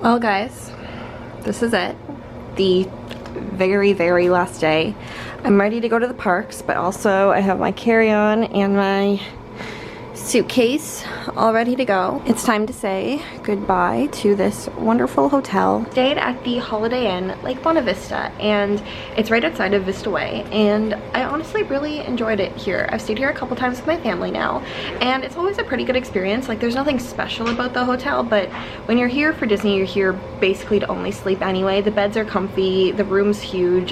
Well guys, this is it. The very, very last day. I'm ready to go to the parks, but also I have my carry-on and my suitcase all ready to go. It's time to say goodbye to this wonderful hotel. Stayed at the Holiday Inn, Lake Buena Vista, and it's right outside of Vista Way, and I honestly really enjoyed it here. I've stayed here a couple times with my family now, and it's always a pretty good experience. Like, there's nothing special about the hotel, but when you're here for Disney, you're here basically to only sleep anyway. The beds are comfy, the room's huge,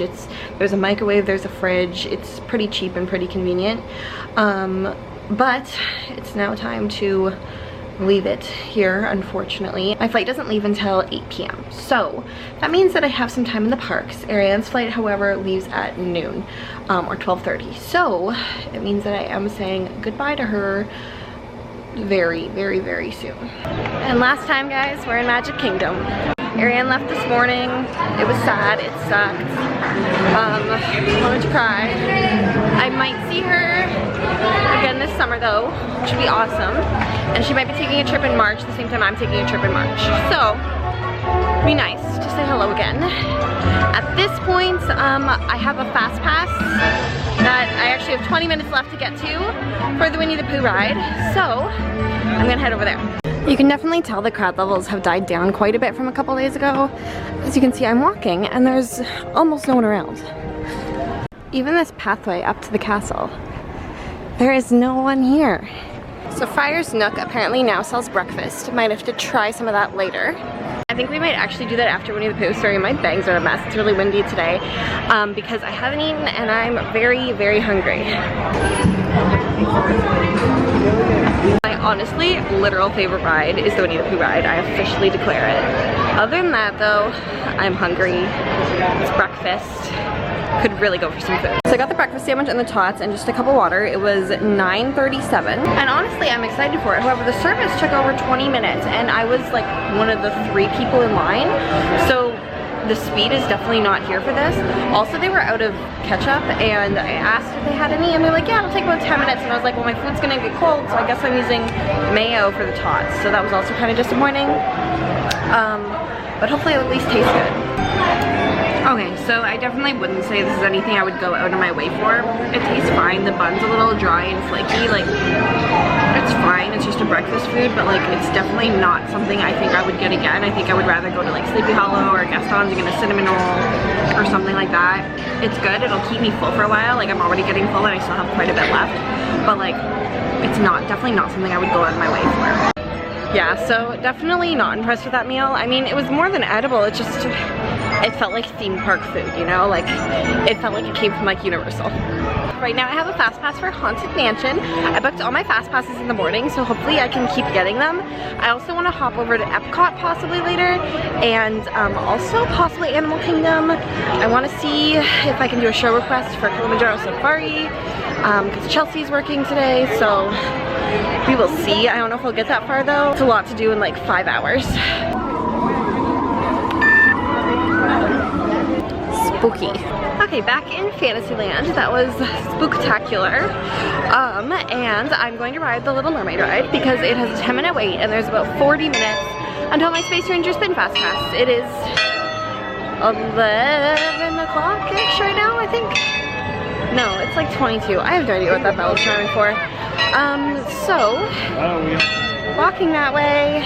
there's a microwave, there's a fridge, it's pretty cheap and pretty convenient. But it's now time to leave it here, unfortunately. My flight doesn't leave until 8 p.m. So that means that I have some time in the parks. Ariane's flight, however, leaves at noon or 12:30. So it means that I am saying goodbye to her very, very, very soon. And last time, guys, we're in Magic Kingdom. Ariane left this morning. It was sad. It sucked. I wanted to cry. I might see her again this summer though, which would be awesome. And she might be taking a trip in March the same time I'm taking a trip in March. So, it'd be nice to say hello again. At this point, I have a fast pass that I actually have 20 minutes left to get to for the Winnie the Pooh ride. So, I'm gonna head over there. You can definitely tell the crowd levels have died down quite a bit from a couple days ago. As you can see, I'm walking and there's almost no one around. Even this pathway up to the castle, there is no one here. So Friar's Nook apparently now sells breakfast. Might have to try some of that later. I think we might actually do that after Winnie the Pooh. Sorry, my bangs are a mess. It's really windy today because I haven't eaten and I'm very, very hungry. My honestly literal favorite ride is the Winnie the Pooh ride. I officially declare it. Other than that though, I'm hungry. It's breakfast. Could really go for some food. So I got the breakfast sandwich and the tots and just a cup of water. It was $9.37 and honestly I'm excited for it. However, the service took over 20 minutes and I was like one of the 3 people in line. So the speed is definitely not here for this. Also, they were out of ketchup and I asked if they had any and they're like, yeah, it'll take about 10 minutes. And I was like, well, my food's gonna get cold, so I guess I'm using mayo for the tots. So that was also kind of disappointing. But hopefully it'll at least taste good. Okay, so I definitely wouldn't say this is anything I would go out of my way for. It tastes fine. The bun's a little dry and flaky. Like, it's fine. It's just a breakfast food, but like, it's definitely not something I think I would get again. I think I would rather go to like Sleepy Hollow or Gaston's and get a cinnamon roll or something like that. It's good. It'll keep me full for a while. Like, I'm already getting full and I still have quite a bit left. But like, it's definitely not something I would go out of my way for. Yeah, so definitely not impressed with that meal. I mean, it was more than edible. It felt like theme park food, you know? Like, it felt like it came from like Universal. Right now I have a fast pass for Haunted Mansion. I booked all my fast passes in the morning, so hopefully I can keep getting them. I also want to hop over to Epcot possibly later, and also possibly Animal Kingdom. I want to see if I can do a show request for Kilimanjaro Safari, because Chelsea's working today, so we will see. I don't know if we'll get that far though. It's a lot to do in like 5 hours. Spooky. Okay, back in Fantasyland. That was spooktacular. And I'm going to ride the Little Mermaid ride because it has a 10-minute wait and there's about 40 minutes until my Space Ranger Spin Fast Pass. It is 11 o'clock-ish right now, I think. No, it's like 22. I have no idea what that bell is chiming for. So, walking that way.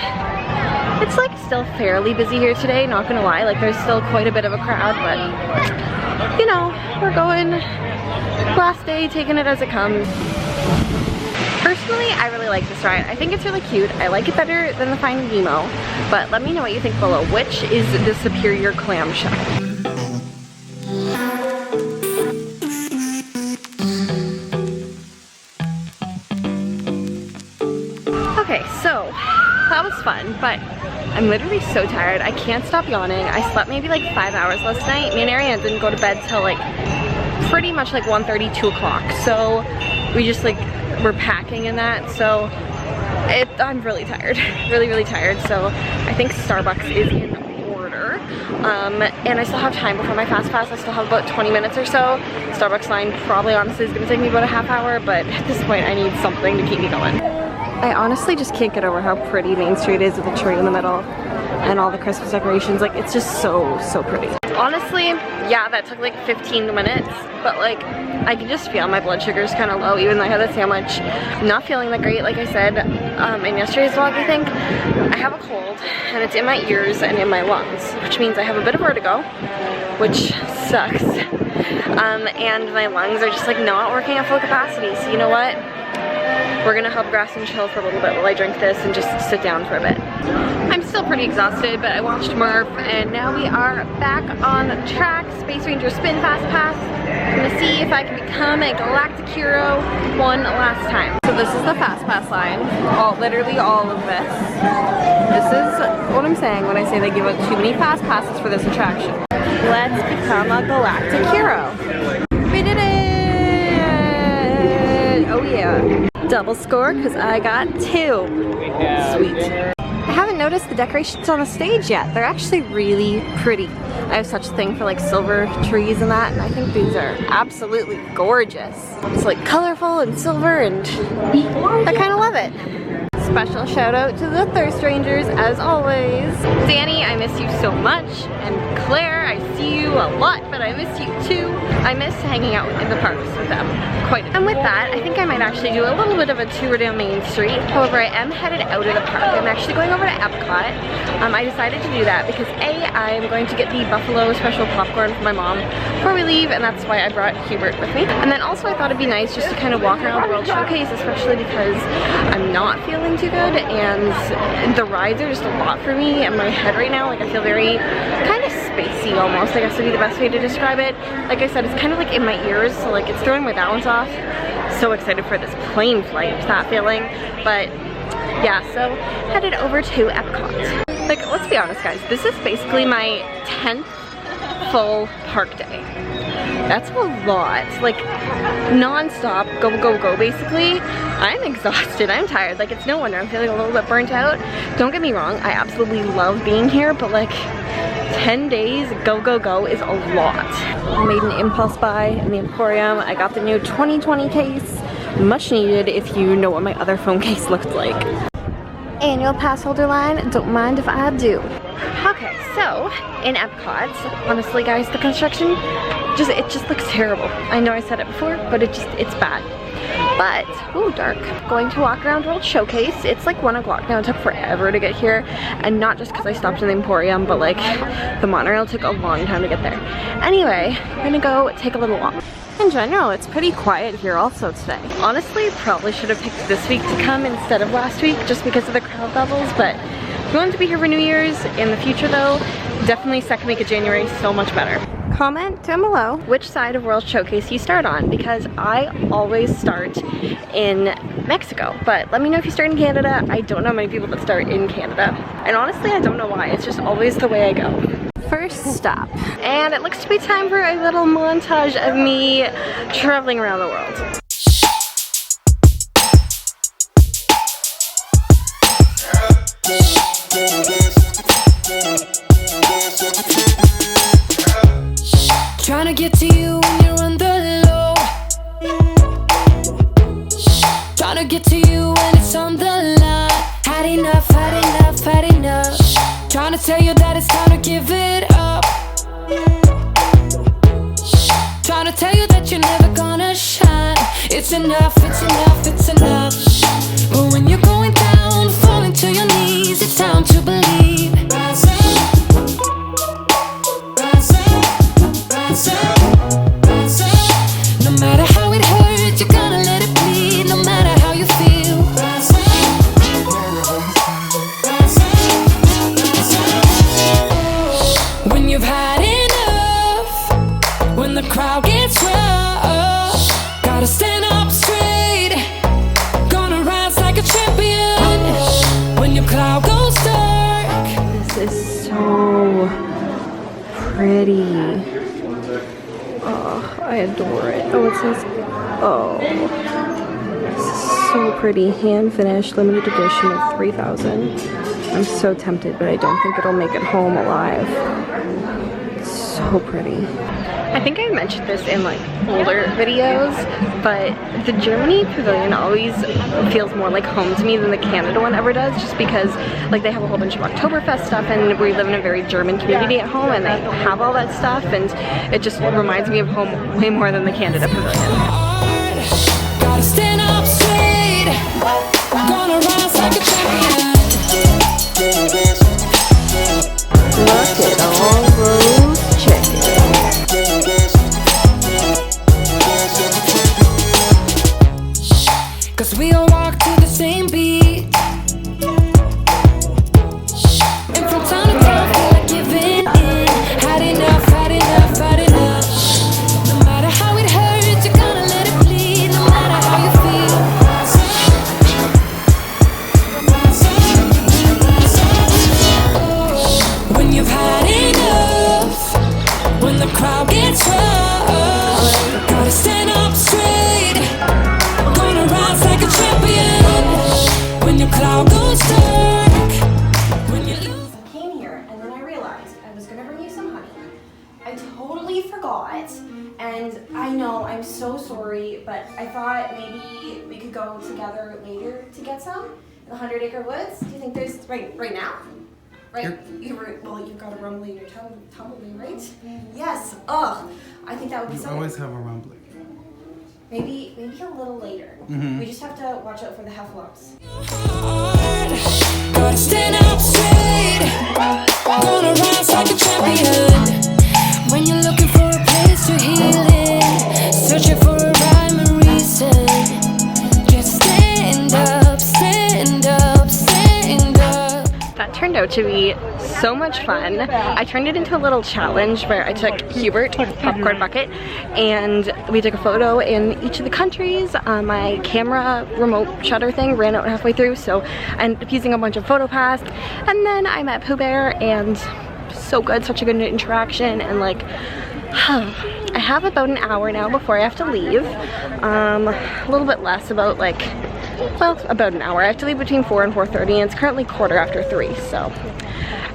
It's like still fairly busy here today, not gonna lie. Like, there's still quite a bit of a crowd, but you know, we're going last day, taking it as it comes. Personally, I really like this ride. I think it's really cute. I like it better than the Finding Nemo, but let me know what you think below. Which is the superior clamshell? Okay, so that was fun, but I'm literally so tired. I can't stop yawning. I slept maybe like 5 hours last night. Me and Ariane didn't go to bed till like pretty much like 1:30, 2 o'clock. So we just like were packing and that. So I'm really tired, really, really tired. So I think Starbucks is in order. And I still have time before my fast pass. I still have about 20 minutes or so. Starbucks line probably honestly is gonna take me about a half hour, but at this point I need something to keep me going. I honestly just can't get over how pretty Main Street is with the tree in the middle. and all the Christmas decorations. Like, it's just so pretty. Honestly, yeah, that took like 15 minutes, but like I can just feel my blood sugar is kind of low even though I had that sandwich. I'm not feeling that great, like I said in yesterday's vlog. I think I have a cold and it's in my ears and in my lungs, which means I have a bit of vertigo, which sucks. And my lungs are just like not working at full capacity. So you know what? We're gonna help grass and chill for a little bit while I drink this and just sit down for a bit. I'm still pretty exhausted, but I watched Murph and now we are back on track. Space Ranger Spin Fast Pass. I'm gonna see if I can become a Galactic Hero one last time. So this is the Fast Pass line. Literally all of this. This is what I'm saying when I say they give out too many Fast Passes for this attraction. Let's become a Galactic Hero. We did it! Oh yeah. Double score because I got 2. Sweet. I haven't noticed the decorations on the stage yet. They're actually really pretty. I have such a thing for like silver trees and that, and I think these are absolutely gorgeous. It's like colorful and silver and I kind of love it. Special shout out to the Thirst Rangers as always. Danny, I miss you so much, and Claire, I see you a lot, but I miss you too. I miss hanging out in the parks with them quite a bit. And with that, I think I might actually do a little bit of a tour down Main Street. However, I am headed out of the park. I'm actually going over to Epcot. I decided to do that because A, I'm going to get the Buffalo special popcorn for my mom before we leave, and that's why I brought Hubert with me. And then also I thought it'd be nice just to kind of walk around the World Showcase, especially because I'm not feeling too good and the rides are just a lot for me and my head right now. Like, I feel very kind of spacey almost, I guess would be the best way to describe it. Like I said, it's kind of like in my ears, so like it's throwing my balance off. So excited for this plane flight, that feeling. But yeah, so headed over to Epcot. Like, let's be honest guys, this is basically my 10th full park day. That's a lot. Like, non-stop, go, go, go, basically. I'm exhausted, I'm tired. Like, it's no wonder I'm feeling a little bit burnt out. Don't get me wrong, I absolutely love being here, but like, 10 days, go, go, go is a lot. I made an impulse buy in the Emporium. I got the new 2020 case. Much needed if you know what my other phone case looked like. Annual pass holder line, don't mind if I do. Okay, so in Epcot, honestly guys, the construction, it just looks terrible. I know I said it before, but it's bad. But, ooh, dark. Going to walk around World Showcase. It's like 1 o'clock now. It took forever to get here. And not just because I stopped in the Emporium, but like the monorail took a long time to get there. Anyway, I'm gonna go take a little walk. In general, it's pretty quiet here also today. Honestly, probably should have picked this week to come instead of last week just because of the crowd levels, but if you want to be here for New Year's in the future though, definitely second week of January, so much better. Comment down below which side of World Showcase you start on, because I always start in Mexico, but let me know if you start in Canada. I don't know many people that start in Canada, and honestly I don't know why, it's just always the way I go. First stop, and it looks to be time for a little montage of me traveling around the world. Trying to get to you when you're on the low. Trying to get to you when it's on the line. Had enough, had enough, had enough. Trying to tell you that it's time to give it up. Trying to tell you that you're never gonna shine. It's enough, it's enough, it's enough. But when you're going down, falling to your knees, it's time to believe. Rise up. No matter how it hurts, you're gonna let it bleed. No matter how you feel. When you've had enough, when the crowd gets rough, gotta stand up straight, gonna rise like a champion. When your cloud goes dark. This is so pretty. Oh, I adore it. Oh, it says, oh, this is so pretty. Hand finished, limited edition of 3,000. I'm so tempted, but I don't think it'll make it home alive. It's so pretty. I think I mentioned this in like older videos, but the Germany pavilion always feels more like home to me than the Canada one ever does, just because like they have a whole bunch of Oktoberfest stuff, and we live in a very German community at home, and they have all that stuff, and it just reminds me of home way more than the Canada pavilion. Gotta stand up straight, gonna rise like a champion. Look at all those chickens. Cause we all walk to the same beat, and from town to town feel like giving in. Had enough, had enough, had enough. No matter how it hurts, you're gonna let it bleed. No matter how you feel. When you've had enough, when the crowd gets rough, gotta stand up straight, gonna rise like a champion. When your cloud goes dark, when you lose. I came here and then I realized I was gonna bring you some honey. I totally forgot, and I know I'm so sorry, but I thought maybe we could go together later to get some in the 100 Acre Woods. Do you think there's right now? Right? You've got a rumbly in your tumbling, right? Yes. Ugh. I think that would be so. You always have a rumbling. Maybe a little later. We just have to watch out for the heffalumps. Gotta stand up straight, gonna rise like a champion. When you're looking for a place to heal in, searching for a rhyme and reason, just stand up, stand up, stand up. That turned out to be so much fun. I turned it into a little challenge where I took Hubert, popcorn bucket, and we took a photo in each of the countries. My camera remote shutter thing ran out halfway through, so I ended up using a bunch of PhotoPass. And then I met Pooh Bear, and so good, such a good interaction, and like, I have about an hour now before I have to leave. A little bit less, about like, well, about an hour. I have to leave between 4 and 4:30, and it's currently 3:15, so,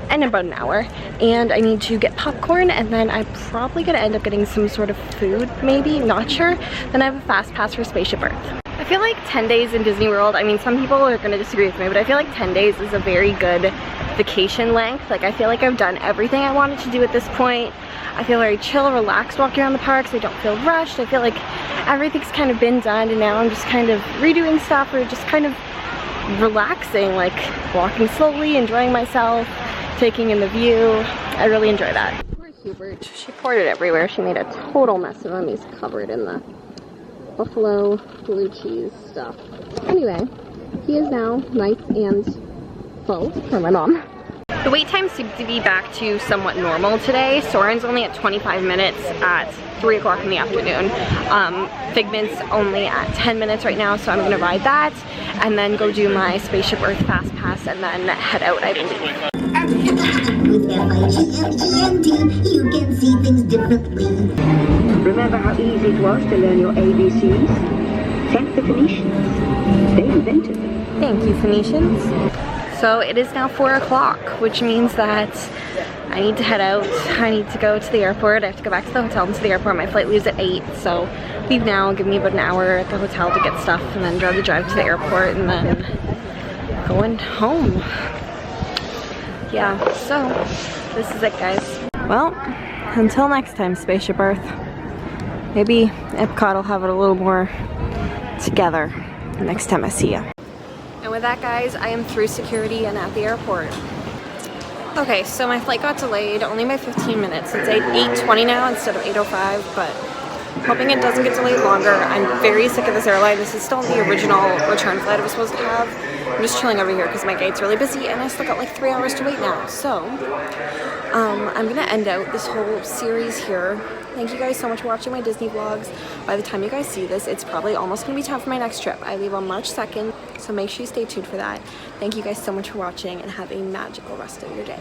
and about an hour. And I need to get popcorn, and then I'm probably gonna end up getting some sort of food, maybe, not sure. Then I have a fast pass for Spaceship Earth. I feel like 10 days in Disney World, I mean, some people are gonna disagree with me, but I feel like 10 days is a very good vacation length. Like, I feel like I've done everything I wanted to do at this point. I feel very chill, relaxed walking around the parks. I don't feel rushed. I feel like everything's kind of been done, and now I'm just kind of redoing stuff, or just kind of relaxing, like walking slowly, enjoying myself, taking in the view. I really enjoy that. Poor Hubert. She poured it everywhere. She made a total mess of him. He's covered in the buffalo blue cheese stuff. Anyway, he is now nice and full for my mom. The wait time seems to be back to somewhat normal today. Soren's only at 25 minutes at 3 o'clock in the afternoon. Figment's only at 10 minutes right now, so I'm gonna ride that and then go do my Spaceship Earth Fast Pass and then head out, I believe. With F-I-G-M-E-N-T, you can see things differently. Remember how easy it was to learn your ABCs? Thank the Phoenicians. They invented them. Thank you, Phoenicians. So it is now 4 o'clock, which means that I need to head out. I need to go to the airport. I have to go back to the hotel and to the airport. My flight leaves at 8, so leave now, give me about an hour at the hotel to get stuff, and then drive to the airport, and then going home. Yeah, so this is it, guys. Well, until next time, Spaceship Earth. Maybe Epcot will have it a little more together next time I see ya. And with that, guys, I am through security and at the airport. Okay, so my flight got delayed only by 15 minutes. It's 8:20 now instead of 8:05, but hoping it doesn't get delayed longer. I'm very sick of this airline. This is still the original return flight I was supposed to have. I'm just chilling over here because my gate's really busy and I still got like 3 hours to wait now. So, I'm gonna end out this whole series here. Thank you guys so much for watching my Disney vlogs. By the time you guys see this, it's probably almost gonna be time for my next trip. I leave on March 2nd, so make sure you stay tuned for that. Thank you guys so much for watching and have a magical rest of your day.